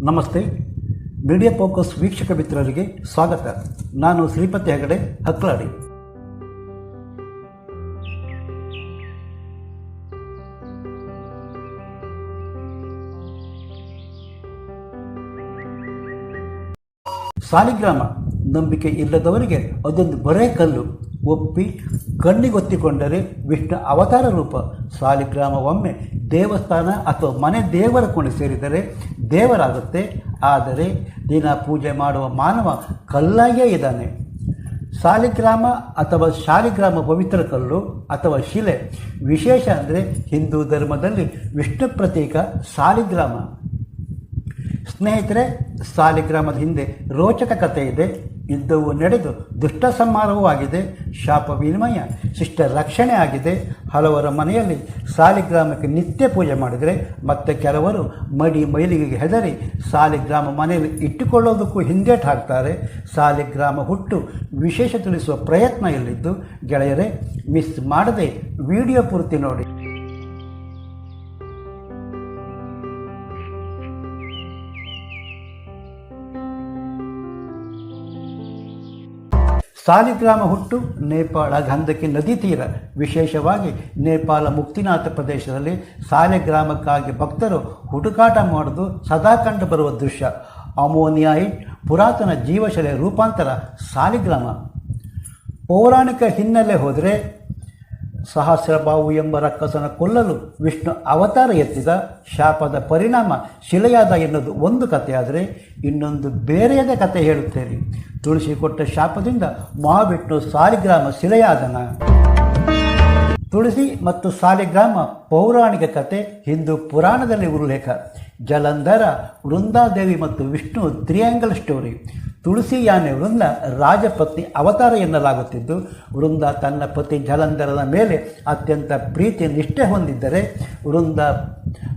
ನಮಸ್ತೆ. Media focus ವೀಕ್ಷಕ ಮಿತ್ರರಿಗೆ ಸ್ವಾಗತ. ನಾನು ಶ್ರೀಪತಿ ಹೆಗಡೆ ಹಕ್ಲಾಡಿ. ಸಾಲಿಗ್ರಾಮ ನಂಬಿಕೆ ಇಲ್ಲದವರಿಗೆ ಅದೊಂದು ಬರೇ ಕಲ್ಲು. ಒಪ್ಪಿ ಕಣ್ಣಿಗೊತ್ತಿಕೊಂಡರೆ ವಿಷ್ಣು ಅವತಾರ ರೂಪ. ಸಾಲಿಗ್ರಾಮ ಒಮ್ಮೆ ದೇವಸ್ಥಾನ ಅಥವಾ ಮನೆ ದೇವರ ಕೋಣೆ ಸೇರಿದರೆ ದೇವರಾಗುತ್ತೆ. ಆದರೆ ದಿನ ಪೂಜೆ ಮಾಡುವ ಮಾನವ ಕಲ್ಲಾಗೇ ಇದ್ದಾನೆ. ಸಾಲಿಗ್ರಾಮ ಅಥವಾ ಶಾಲಿಗ್ರಾಮ ಪವಿತ್ರ ಕಲ್ಲು ಅಥವಾ ಶಿಲೆ. ವಿಶೇಷ ಅಂದರೆ ಹಿಂದೂ ಧರ್ಮದಲ್ಲಿ ವಿಷ್ಣು ಪ್ರತೀಕ ಸಾಲಿಗ್ರಾಮ. ಸ್ನೇಹಿತರೆ, ಸಾಲಿಗ್ರಾಮದ ಹಿಂದೆ ರೋಚಕ ಕಥೆ ಇದೆ. ಯುದ್ಧವು ನಡೆದು ದುಷ್ಟ ಸಂಹಾರವೂ ಆಗಿದೆ. ಶಾಪ ವಿನಿಮಯ, ಶಿಷ್ಟ ರಕ್ಷಣೆ ಆಗಿದೆ. ಹಲವರ ಮನೆಯಲ್ಲಿ ಸಾಲಿಗ್ರಾಮಕ್ಕೆ ನಿತ್ಯ ಪೂಜೆ ಮಾಡಿದರೆ ಮತ್ತೆ ಕೆಲವರು ಮಡಿ ಮೈಲಿಗೆಗೆ ಹೆದರಿ ಸಾಲಿಗ್ರಾಮ ಮನೆಯಲ್ಲಿ ಇಟ್ಟುಕೊಳ್ಳೋದಕ್ಕೂ ಹಿಂದೇಟು ಹಾಕ್ತಾರೆ. ಸಾಲಿಗ್ರಾಮ ಹುಟ್ಟು ವಿಶೇಷ ತಿಳಿಸುವ ಪ್ರಯತ್ನ ಇಲ್ಲಿದ್ದು ಗೆಳೆಯರೇ, ಮಿಸ್ ಮಾಡದೆ ವಿಡಿಯೋ ಪೂರ್ತಿ ನೋಡಿ. ಸಾಲಿಗ್ರಾಮ ಹುಟ್ಟು ನೇಪಾಳ ಗಂಧಕಿ ನದಿ ತೀರ, ವಿಶೇಷವಾಗಿ ನೇಪಾಳ ಮುಕ್ತಿನಾಥ ಪ್ರದೇಶದಲ್ಲಿ ಸಾಲಿಗ್ರಾಮಕ್ಕಾಗಿ ಭಕ್ತರು ಹುಡುಕಾಟ ಮಾಡೋದು ಸದಾ ಕಂಡು ಬರುವ ದೃಶ್ಯ. ಅಮೋನಿಯಾಯಿಡ್ ಪುರಾತನ ಜೀವಶಿಲೆ ರೂಪಾಂತರ ಸಾಲಿಗ್ರಾಮ. ಪೌರಾಣಿಕ ಹಿನ್ನೆಲೆ ಹೋದರೆ ಸಹಸ್ರಬಾಹು ಎಂಬ ರಕ್ಕಸನ ಕೊಲ್ಲಲು ವಿಷ್ಣು ಅವತಾರ ಎತ್ತಿದ. ಶಾಪದ ಪರಿಣಾಮ ಶಿಲೆಯಾದ ಎನ್ನುವುದು ಒಂದು ಕಥೆಯಾದರೆ, ಇನ್ನೊಂದು ಬೇರೆಯದ ಕಥೆ ಹೇಳುತ್ತೇನೆ. ತುಳಸಿ ಕೊಟ್ಟ ಶಾಪದಿಂದ ಮಹಾವಿಷ್ಣು ಸಾಲಿಗ್ರಾಮ ಶಿಲೆಯಾದನ. ತುಳಸಿ ಮತ್ತು ಸಾಲಿಗ್ರಾಮ ಪೌರಾಣಿಕ ಕಥೆ ಹಿಂದೂ ಪುರಾಣದಲ್ಲಿ ಉಲ್ಲೇಖ. ಜಲಂಧರ, ವೃಂದಾದೇವಿ ಮತ್ತು ವಿಷ್ಣು ತ್ರಿಯಾಂಗಲ್ ಸ್ಟೋರಿ. ತುಳಸಿ ಯಾನೆ ವೃಂದ ರಾಜಪತ್ನಿ ಅವತಾರ ಎನ್ನಲಾಗುತ್ತಿದ್ದು, ವೃಂದ ತನ್ನ ಪತಿ ಜಲಂಧರನ ಮೇಲೆ ಅತ್ಯಂತ ಪ್ರೀತಿ ನಿಷ್ಠೆ ಹೊಂದಿದ್ದರೆ ವೃಂದ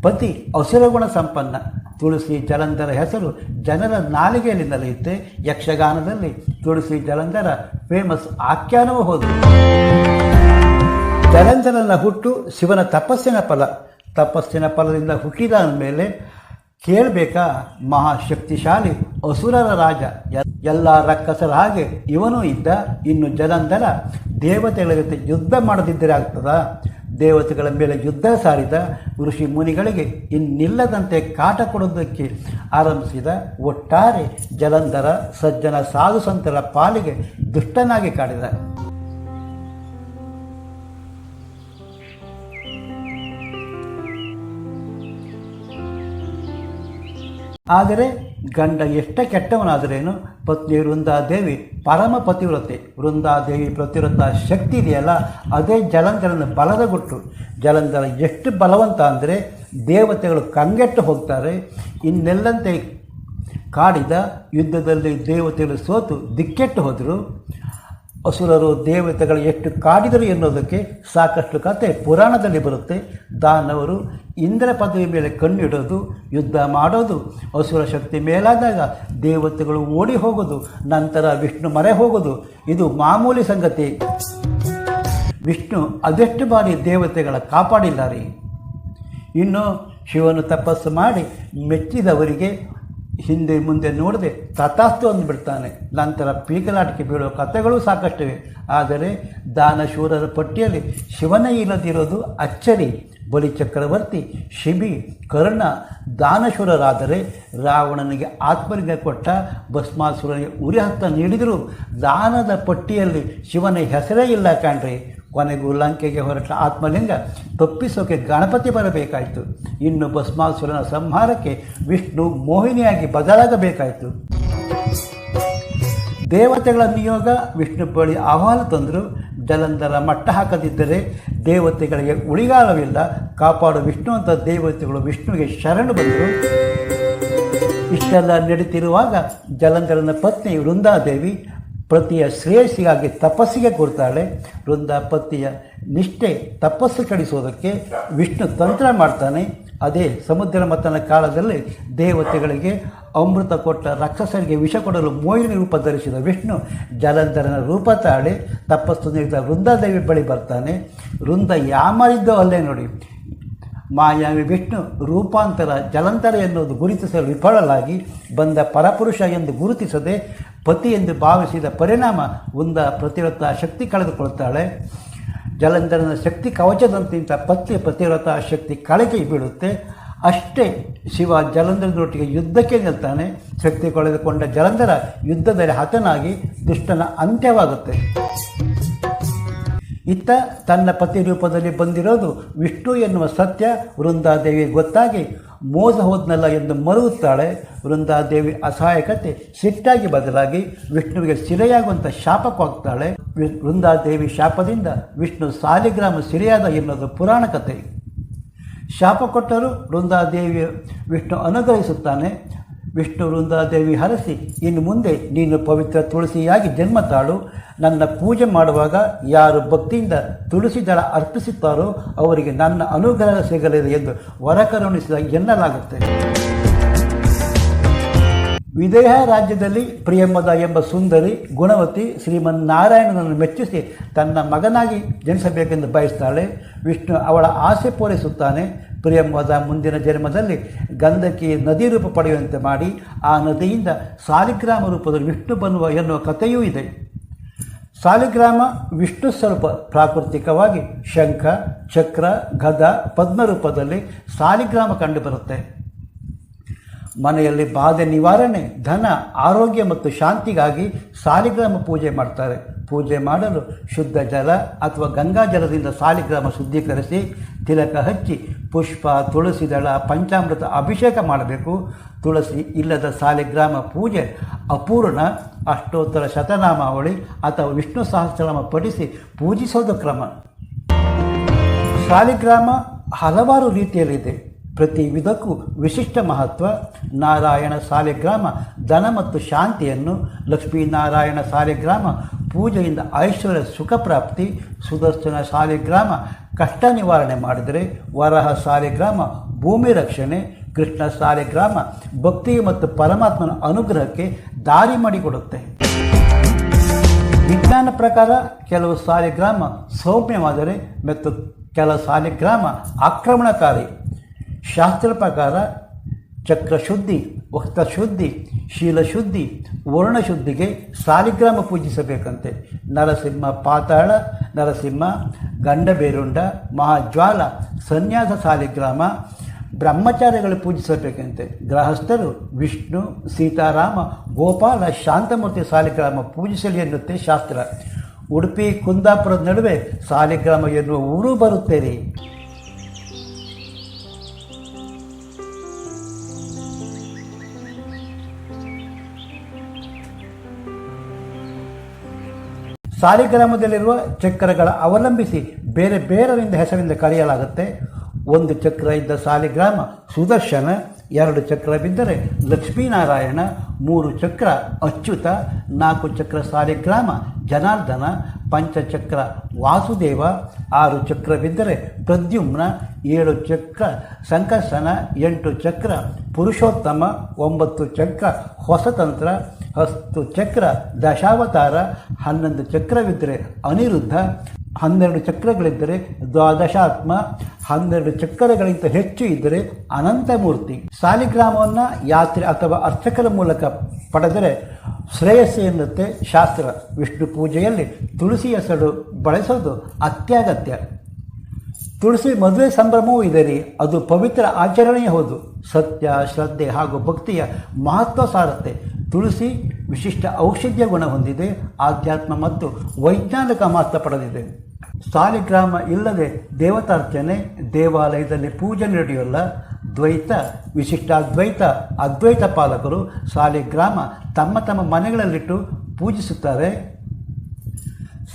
ಪತಿ ಅಸುರಗುಣ ಸಂಪನ್ನ. ತುಳಸಿ ಜಲಂಧರ ಹೆಸರು ಜನರ ನಾಲಿಗೆಯಲ್ಲಿ ನಡೆಯುತ್ತೆ. ಯಕ್ಷಗಾನದಲ್ಲಿ ತುಳಸಿ ಜಲಂಧರ ಫೇಮಸ್ ಆಖ್ಯಾನವೂ ಹೌದು. ಜಲಂಧರನ ಹುಟ್ಟು ಶಿವನ ತಪಸ್ಸಿನ ಫಲ. ತಪಸ್ಸಿನ ಫಲದಿಂದ ಹುಟ್ಟಿದ ಮೇಲೆ ಕೇಳಬೇಕಾ, ಮಹಾಶಕ್ತಿಶಾಲಿ ಅಸುರರ ರಾಜ. ಎಲ್ಲ ರಕ್ಕಸರ ಹಾಗೆ ಇವನೂ ಇದ್ದ. ಇನ್ನು ಜಲಂಧರ ದೇವತೆಗಳ ಜೊತೆ ಯುದ್ಧ ಮಾಡದಿದ್ದರೆ ಆಗ್ತದಾ? ದೇವತೆಗಳ ಮೇಲೆ ಯುದ್ಧ ಸಾರಿದ. ಋಷಿ ಮುನಿಗಳಿಗೆ ಇನ್ನಿಲ್ಲದಂತೆ ಕಾಟ ಕೊಡೋದಕ್ಕೆ ಆರಂಭಿಸಿದ. ಒಟ್ಟಾರೆ ಜಲಂಧರ ಸಜ್ಜನ ಸಾಧು ಸಂತರ ಪಾಲಿಗೆ ದುಷ್ಟನಾಗಿ ಕಾಡಿದ. ಆದರೆ ಗಂಡ ಎಷ್ಟ ಕೆಟ್ಟವನಾದರೇನು, ಪತ್ನಿ ವೃಂದಾದೇವಿ ಪರಮ ಪತಿವ್ರತೆ. ವೃಂದಾದೇವಿ ಪ್ರತಿವ್ರತ ಶಕ್ತಿ ಇದೆಯಲ್ಲ, ಅದೇ ಜಲಂಧರನ ಬಲದ ಗುಟ್ಟು. ಜಲಂಧರ ಎಷ್ಟು ಬಲವಂತ ಅಂದರೆ ದೇವತೆಗಳು ಕಂಗೆಟ್ಟು ಹೋಗ್ತಾರೆ. ಇನ್ನೆಲ್ಲಂತೆ ಕಾಡಿದ. ಯುದ್ಧದಲ್ಲಿ ದೇವತೆಗಳು ಸೋತು ದಿಕ್ಕೆಟ್ಟು ಹೋದರು. ಅಸುರರು ದೇವತೆಗಳು ಎಷ್ಟು ಕಾಡಿದರು ಎನ್ನುವುದಕ್ಕೆ ಸಾಕಷ್ಟು ಕತೆ ಪುರಾಣದಲ್ಲಿ ಬರುತ್ತೆ. ದಾನವರು ಇಂದ್ರ ಪದವಿ ಮೇಲೆ ಕಣ್ಣಿಡೋದು, ಯುದ್ಧ ಮಾಡೋದು, ಅಸುರ ಶಕ್ತಿ ಮೇಲಾದಾಗ ದೇವತೆಗಳು ಓಡಿ ಹೋಗೋದು, ನಂತರ ವಿಷ್ಣು ಮರೆ ಹೋಗೋದು ಇದು ಮಾಮೂಲಿ ಸಂಗತಿ. ವಿಷ್ಣು ಅದೆಷ್ಟು ಬಾರಿ ದೇವತೆಗಳ ಕಾಪಾಡಿದ್ದಾರೆ. ಇನ್ನು ಶಿವನು ತಪಸ್ಸು ಮಾಡಿ ಮೆಚ್ಚಿದವರಿಗೆ ಹಿಂದೆ ಮುಂದೆ ನೋಡದೆ ತಥಾಸ್ತು ಅಂದುಬಿಡ್ತಾನೆ. ನಂತರ ಪೀಕಲಾಟಿಕೆ ಬೀಳುವ ಕಥೆಗಳು ಸಾಕಷ್ಟಿವೆ. ಆದರೆ ದಾನಶೂರರ ಪಟ್ಟಿಯಲ್ಲಿ ಶಿವನೇ ಇಲ್ಲದಿರೋದು ಅಚ್ಚರಿ. ಬಲಿ ಚಕ್ರವರ್ತಿ, ಶಿಬಿ, ಕರ್ಣ ದಾನಶೂರರಾದರೆ ರಾವಣನಿಗೆ ಆತ್ಮಲಿಂಗ ಕೊಟ್ಟ, ಭಸ್ಮಾಸುರನಿಗೆ ಉರಿ ಹತ್ತ ನೀಡಿದರೂ ದಾನದ ಪಟ್ಟಿಯಲ್ಲಿ ಶಿವನ ಹೆಸರೇ ಇಲ್ಲ ಕಾಣ್ರಿ. ಕೊನೆಗೂ ಲಂಕೆಗೆ ಹೊರಟ ಆತ್ಮಲಿಂಗ ತಪ್ಪಿಸೋಕೆ ಗಣಪತಿ ಬರಬೇಕಾಯಿತು. ಇನ್ನು ಭಸ್ಮಾಸುರನ ಸಂಹಾರಕ್ಕೆ ವಿಷ್ಣು ಮೋಹಿನಿಯಾಗಿ ಬದಲಾಗಬೇಕಾಯಿತು. ದೇವತೆಗಳ ನಿಯೋಗ ವಿಷ್ಣು ಬಳಿ ಆಹ್ವಾನ ತಂದರು. ಜಲಂಧರ ಮಟ್ಟ ಹಾಕದಿದ್ದರೆ ದೇವತೆಗಳಿಗೆ ಉಳಿಗಾಲವಿಲ್ಲ. ಕಾಪಾಡು ವಿಷ್ಣು ಅಂತ ದೇವತೆಗಳು ವಿಷ್ಣುವಿಗೆ ಶರಣು ಬಂದರು. ಇಷ್ಟೆಲ್ಲ ನಡೀತಿರುವಾಗ ಜಲಂಧರನ ಪತ್ನಿ ವೃಂದಾದೇವಿ ಪತಿಯ ಶ್ರೇಯಸ್ಸಿಗಾಗಿ ತಪಸ್ಸಿಗೆ ಕೊಡ್ತಾಳೆ. ವೃಂದ ಪತಿಯ ನಿಷ್ಠೆ ತಪಸ್ಸು ಕಡಿಸೋದಕ್ಕೆ ವಿಷ್ಣು ತಂತ್ರ ಮಾಡ್ತಾನೆ. ಅದೇ ಸಮುದ್ರ ಮಥನ ಕಾಲದಲ್ಲಿ ದೇವತೆಗಳಿಗೆ ಅಮೃತ ಕೊಟ್ಟ ರಾಕ್ಷಸರಿಗೆ ವಿಷ ಕೊಡಲು ಮೋಹಿನಿ ರೂಪ ಧರಿಸಿದ ವಿಷ್ಣು ಜಲಂಧರನ ರೂಪ ತಾಳಿ ತಪಸ್ಸು ನೀಡಿದ ವೃಂದಾದೇವಿ ಬಳಿ ಬರ್ತಾನೆ. ವೃಂದ ಯಾಮಾರಿದ್ದೋ ಅಲ್ಲೇ ನೋಡಿ. ಮಾಯಾವಿ ವಿಷ್ಣು ರೂಪಾಂತರ ಜಲಂತರ ಎನ್ನುವುದು ಗುರುತಿಸಲು ವಿಫಲರಾಗಿ ಬಂದ ಪರಪುರುಷ ಎಂದು ಗುರುತಿಸದೆ ಪತಿ ಎಂದು ಭಾವಿಸಿದ ಪರಿಣಾಮ ವೃಂದ ಪ್ರತಿವ್ರತ ಶಕ್ತಿ ಕಳೆದುಕೊಳ್ಳುತ್ತಾಳೆ. ಜಲಂಧರನ ಶಕ್ತಿ ಕವಚದಂತಿಂತ ಪತ್ನಿ ಪ್ರತಿವ್ರತ ಶಕ್ತಿ ಕಳೆಗೆ ಬೀಳುತ್ತೆ. ಅಷ್ಟೇ ಶಿವ ಜಲಂಧರದೊಟ್ಟಿಗೆ ಯುದ್ಧಕ್ಕೆ ನಿಲ್ತಾನೆ. ಶಕ್ತಿ ಕಳೆದುಕೊಂಡ ಜಲಂಧರ ಯುದ್ಧದಲ್ಲಿ ಹತನಾಗಿ ದುಷ್ಟನ ಅಂತ್ಯವಾಗುತ್ತೆ. ಇತ್ತ ತನ್ನ ಪತಿ ರೂಪದಲ್ಲಿ ಬಂದಿರೋದು ವಿಷ್ಣು ಎನ್ನುವ ಸತ್ಯ ವೃಂದಾದೇವಿ ಗೊತ್ತಾಗಿ ಮೋಸ ಹೋದ್ನಲ್ಲ ಎಂದು ಮರುಗುತ್ತಾಳೆ. ವೃಂದಾದೇವಿ ಅಸಹಾಯಕತೆ ಸಿಟ್ಟಾಗಿ ಬದಲಾಗಿ ವಿಷ್ಣುವಿಗೆ ಸಿರೆಯಾಗುವಂಥ ಶಾಪಕ್ಕಾಗ್ತಾಳೆ. ವೃಂದಾದೇವಿ ಶಾಪದಿಂದ ವಿಷ್ಣು ಸಾಲಿಗ್ರಾಮ ಸಿರೆಯಾದ ಎನ್ನುವುದು ಪುರಾಣ ಕಥೆ. ಶಾಪ ಕೊಟ್ಟರೂ ವೃಂದಾದೇವಿ ವಿಷ್ಣು ಅನುಗ್ರಹಿಸುತ್ತಾನೆ. ವಿಷ್ಣು ವೃಂದಾದೇವಿ ಹರಸಿ, ಇನ್ನು ಮುಂದೆ ನೀನು ಪವಿತ್ರ ತುಳಸಿಯಾಗಿ ಜನ್ಮ ತಾಳು. ನನ್ನ ಪೂಜೆ ಮಾಡುವಾಗ ಯಾರು ಭಕ್ತಿಯಿಂದ ತುಳಸಿ ದಳ ಅರ್ಪಿಸುತ್ತಾರೋ ಅವರಿಗೆ ನನ್ನ ಅನುಗ್ರಹ ಸಿಗಲಿದೆ ಎಂದು ವರ ಕರುಣಿಸಿದ ಎನ್ನಲಾಗುತ್ತೆ. ವಿದೇಹ ರಾಜ್ಯದಲ್ಲಿ ಪ್ರಿಯಂವದ ಎಂಬ ಸುಂದರಿ ಗುಣವತಿ ಶ್ರೀಮನ್ನಾರಾಯಣನನ್ನು ಮೆಚ್ಚಿಸಿ ತನ್ನ ಮಗನಾಗಿ ಜನಿಸಬೇಕೆಂದು ಬಯಸ್ತಾಳೆ. ವಿಷ್ಣು ಅವಳ ಆಸೆ ಪೂರೈಸುತ್ತಾನೆ. ಪ್ರಿಯಂವದ ಮುಂದಿನ ಜನ್ಮದಲ್ಲಿ ಗಂಧಕಿ ನದಿ ರೂಪ ಪಡೆಯುವಂತೆ ಮಾಡಿ ಆ ನದಿಯಿಂದ ಸಾಲಿಗ್ರಾಮ ರೂಪದಲ್ಲಿ ವಿಷ್ಣು ಬನ್ನುವ ಎನ್ನುವ ಕಥೆಯೂ ಇದೆ. ಸಾಲಿಗ್ರಾಮ ವಿಷ್ಣು ಸ್ವರೂಪ. ಪ್ರಾಕೃತಿಕವಾಗಿ ಶಂಖ, ಚಕ್ರ, ಗದ, ಪದ್ಮ ರೂಪದಲ್ಲಿ ಸಾಲಿಗ್ರಾಮ ಕಂಡುಬರುತ್ತೆ. ಮನೆಯಲ್ಲಿ ಬಾಧೆ ನಿವಾರಣೆ, ಧನ, ಆರೋಗ್ಯ ಮತ್ತು ಶಾಂತಿಗಾಗಿ ಸಾಲಿಗ್ರಾಮ ಪೂಜೆ ಮಾಡ್ತಾರೆ. ಪೂಜೆ ಮಾಡಲು ಶುದ್ಧ ಜಲ ಅಥವಾ ಗಂಗಾ ಜಲದಿಂದ ಸಾಲಿಗ್ರಾಮ ಶುದ್ಧೀಕರಿಸಿ ತಿಲಕ ಹಚ್ಚಿ ಪುಷ್ಪ, ತುಳಸಿ ದಳ, ಪಂಚಾಮೃತ ಅಭಿಷೇಕ ಮಾಡಬೇಕು. ತುಳಸಿ ಇಲ್ಲದ ಸಾಲಿಗ್ರಾಮ ಪೂಜೆ ಅಪೂರ್ಣ. ಅಷ್ಟೋತ್ತರ ಶತನಾಮಾವಳಿ ಅಥವಾ ವಿಷ್ಣು ಸಹಸ್ರನಾಮ ಪಠಿಸಿ ಪೂಜಿಸೋದು ಕ್ರಮ. ಸಾಲಿಗ್ರಾಮ ಹಲವಾರು ರೀತಿಯಲ್ಲಿದೆ. ಪ್ರತಿ ವಿಧಕ್ಕೂ ವಿಶಿಷ್ಟ ಮಹತ್ವ. ನಾರಾಯಣ ಸಾಲಿಗ್ರಾಮ ಧನ ಮತ್ತು ಶಾಂತಿಯನ್ನು, ಲಕ್ಷ್ಮೀನಾರಾಯಣ ಸಾಲಿಗ್ರಾಮ ಪೂಜೆಯಿಂದ ಐಶ್ವರ್ಯ ಸುಖ ಪ್ರಾಪ್ತಿ, ಸುದರ್ಶನ ಸಾಲಿಗ್ರಾಮ ಕಷ್ಟ ನಿವಾರಣೆ ಮಾಡಿದರೆ, ವರಹ ಸಾಲಿಗ್ರಾಮ ಭೂಮಿ ರಕ್ಷಣೆ, ಕೃಷ್ಣ ಸಾಲಿಗ್ರಾಮ ಭಕ್ತಿ ಮತ್ತು ಪರಮಾತ್ಮನ ಅನುಗ್ರಹಕ್ಕೆ ದಾರಿ ಮಾಡಿಕೊಡುತ್ತೆ. ವಿಜ್ಞಾನ ಪ್ರಕಾರ ಕೆಲವು ಸಾಲಿಗ್ರಾಮ ಸೌಮ್ಯವಾದರೆ ಮತ್ತು ಕೆಲವು ಸಾಲಿಗ್ರಾಮ ಆಕ್ರಮಣಕಾರಿ. ಶಾಸ್ತ್ರ ಪ್ರಕಾರ ಚಕ್ರಶುದ್ಧಿ, ವಕ್ತಶುದ್ಧಿ, ಶೀಲಶುದ್ಧಿ, ವರ್ಣಶುದ್ಧಿಗೆ ಸಾಲಿಗ್ರಾಮ ಪೂಜಿಸಬೇಕಂತೆ. ನರಸಿಂಹ ಪಾತಾಳ ನರಸಿಂಹ, ಗಂಡಬೇರುಂಡ, ಮಹಾಜ್ವಾಲ, ಸನ್ಯಾಸ ಸಾಲಿಗ್ರಾಮ ಬ್ರಹ್ಮಚಾರಿಗಳು ಪೂಜಿಸಬೇಕಂತೆ. ಗೃಹಸ್ಥರು ವಿಷ್ಣು, ಸೀತಾರಾಮ, ಗೋಪಾಲ, ಶಾಂತಮೂರ್ತಿ ಸಾಲಿಗ್ರಾಮ ಪೂಜಿಸಲಿ ಎನ್ನುತ್ತೆ ಶಾಸ್ತ್ರ. ಉಡುಪಿ ಕುಂದಾಪುರದ ನಡುವೆ ಸಾಲಿಗ್ರಾಮ ಎನ್ನುವ ಊರು ಬರುತ್ತೇರಿ. ಸಾಲಿಗ್ರಾಮದಲ್ಲಿರುವ ಚಕ್ರಗಳ ಅವಲಂಬಿಸಿ ಬೇರೆ ಬೇರೆಯಿಂದ ಹೆಸರಿಂದ ಕರೆಯಲಾಗುತ್ತೆ. ಒಂದು ಚಕ್ರ ಇದ್ದ ಸಾಲಿಗ್ರಾಮ ಸುದರ್ಶನ, 2 ಚಕ್ರವಿದ್ದರೆ ಲಕ್ಷ್ಮೀನಾರಾಯಣ, 3 ಚಕ್ರ ಅಚ್ಯುತ, 4 ಚಕ್ರ ಸಾಲಿಗ್ರಾಮ ಜನಾರ್ದನ, ಪಂಚಚಕ್ರ ವಾಸುದೇವ, 6 ಚಕ್ರವಿದ್ದರೆ ಪ್ರದ್ಯುಮ್ನ, 7 ಚಕ್ರ ಸಂಕರ್ಷಣ, 8 ಚಕ್ರ ಪುರುಷೋತ್ತಮ, 9 ಚಕ್ರ ಹೊಸತಂತ್ರ, 10 ಚಕ್ರ ದಶಾವತಾರ, 11 ಚಕ್ರವಿದ್ದರೆ ಅನಿರುದ್ಧ, 12 ಚಕ್ರಗಳಿದ್ದರೆ ದ್ವಾದಶಾತ್ಮ, 12 ಚಕ್ರಗಳಿಗಿಂತ ಹೆಚ್ಚು ಇದ್ದರೆ ಅನಂತಮೂರ್ತಿ. ಸಾಲಿಗ್ರಾಮವನ್ನು ಯಾತ್ರೆ ಅಥವಾ ಅರ್ಚಕರ ಮೂಲಕ ಪಡೆದರೆ ಶ್ರೇಯಸ್ಸು ಎನ್ನುತ್ತೆ ಶಾಸ್ತ್ರ. ವಿಷ್ಣು ಪೂಜೆಯಲ್ಲಿ ತುಳಸಿ ಹೆಸರು ಬಳಸೋದು ಅತ್ಯಗತ್ಯ. ತುಳಸಿ ಮದುವೆ ಸಂಭ್ರಮವೂ ಇದೆ ರೀ. ಅದು ಪವಿತ್ರ ಆಚರಣೆಯೇ ಹೌದು. ಸತ್ಯ, ಶ್ರದ್ಧೆ ಹಾಗೂ ಭಕ್ತಿಯ ಮಹತ್ವ ಸಾರುತ್ತೆ. ತುಳಸಿ ವಿಶಿಷ್ಟ ಔಷಧ್ಯ ಗುಣ ಹೊಂದಿದೆ. ಆಧ್ಯಾತ್ಮ ಮತ್ತು ವೈಜ್ಞಾನಿಕ ಮಹತ್ವ ಪಡೆದಿದೆ. ಸಾಲಿಗ್ರಾಮ ಇಲ್ಲದೆ ದೇವತಾರ್ಚನೆ, ದೇವಾಲಯದಲ್ಲಿ ಪೂಜೆ ನಡೆಯೋಲ್ಲ. ದ್ವೈತ, ವಿಶಿಷ್ಟಾದ್ವೈತ, ಅದ್ವೈತ ಪಾಲಕರು ಸಾಲಿಗ್ರಾಮ ತಮ್ಮ ತಮ್ಮ ಮನೆಗಳಲ್ಲಿಟ್ಟು ಪೂಜಿಸುತ್ತಾರೆ.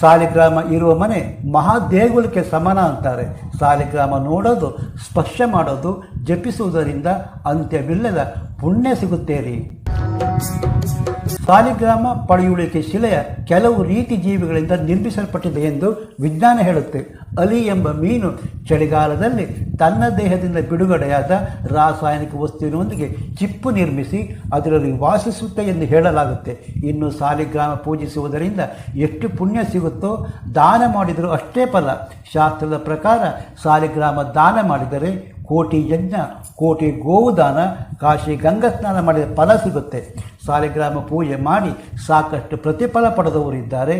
ಸಾಲಿಗ್ರಾಮ ಇರುವ ಮನೆ ಮಹಾದೇಗುಲಕ್ಕೆ ಸಮಾನ ಅಂತಾರೆ. ಸಾಲಿಗ್ರಾಮ ನೋಡೋದು, ಸ್ಪರ್ಶ ಮಾಡೋದು, ಜಪಿಸುವುದರಿಂದ ಅಂತ್ಯವಿಲ್ಲದ ಪುಣ್ಯ ಸಿಗುತ್ತೇರಿ. ಸಾಲಿಗ್ರಾಮ ಪಳೆಯುಳಿಕೆ ಶಿಲೆಯ ಕೆಲವು ರೀತಿ ಜೀವಿಗಳಿಂದ ನಿರ್ಮಿಸಲ್ಪಟ್ಟಿದೆ ಎಂದು ವಿಜ್ಞಾನ ಹೇಳುತ್ತೆ. ಅಲಿ ಎಂಬ ಮೀನು ಚಳಿಗಾಲದಲ್ಲಿ ತನ್ನ ದೇಹದಿಂದ ಬಿಡುಗಡೆಯಾದ ರಾಸಾಯನಿಕ ವಸ್ತುವಿನೊಂದಿಗೆ ಚಿಪ್ಪು ನಿರ್ಮಿಸಿ ಅದರಲ್ಲಿ ವಾಸಿಸುತ್ತೆ ಎಂದು ಹೇಳಲಾಗುತ್ತೆ. ಇನ್ನು ಸಾಲಿಗ್ರಾಮ ಪೂಜಿಸುವುದರಿಂದ ಎಷ್ಟು ಪುಣ್ಯ ಸಿಗುತ್ತೋ ದಾನ ಮಾಡಿದರೂ ಅಷ್ಟೇ ಫಲ. ಶಾಸ್ತ್ರದ ಪ್ರಕಾರ ಸಾಲಿಗ್ರಾಮ ದಾನ ಮಾಡಿದರೆ ಕೋಟಿ ಯಜ್ಞ, ಕೋಟಿ ಗೋವುದಾನ, ಕಾಶಿ ಗಂಗಾ ಸ್ನಾನ ಮಾಡಿದ ಫಲ ಸಿಗುತ್ತೆ. ಸಾಲಿಗ್ರಾಮ ಪೂಜೆ ಮಾಡಿ ಸಾಕಷ್ಟು ಪ್ರತಿಫಲ ಪಡೆದವರಿದ್ದಾರೆ.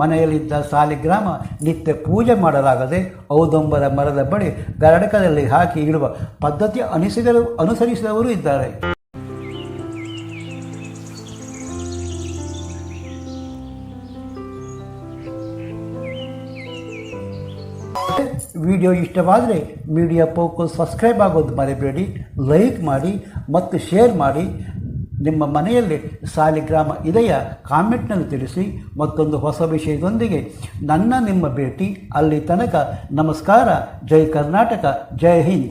ಮನೆಯಲ್ಲಿದ್ದ ಸಾಲಿಗ್ರಾಮ ನಿತ್ಯ ಪೂಜೆ ಮಾಡಲಾಗದೆ ಔದಂಬರ ಮರದ ಬಳಿ ಗರಡಕದಲ್ಲಿ ಹಾಕಿ ಇಡುವ ಪದ್ಧತಿ ಅನುಸರಿಸಿದವರು ಇದ್ದಾರೆ. ವಿಡಿಯೋ ಇಷ್ಟವಾದರೆ ಮೀಡಿಯಾ ಪೋಕು ಸಬ್ಸ್ಕ್ರೈಬ್ ಆಗೋದು ಮರಿಬೇಡಿ. ಲೈಕ್ ಮಾಡಿ ಮತ್ತು ಶೇರ್ ಮಾಡಿ. ನಿಮ್ಮ ಮನೆಯಲ್ಲಿ ಸಾಲಿಗ್ರಾಮ ಇದೆಯಾ ಕಾಮೆಂಟ್ನಲ್ಲಿ ತಿಳಿಸಿ. ಮತ್ತೊಂದು ಹೊಸ ವಿಷಯದೊಂದಿಗೆ ನಿಮ್ಮ ಭೇಟಿ. ಅಲ್ಲಿ ತನಕ ನಮಸ್ಕಾರ. ಜೈ ಕರ್ನಾಟಕ, ಜೈ ಹಿಂದ್.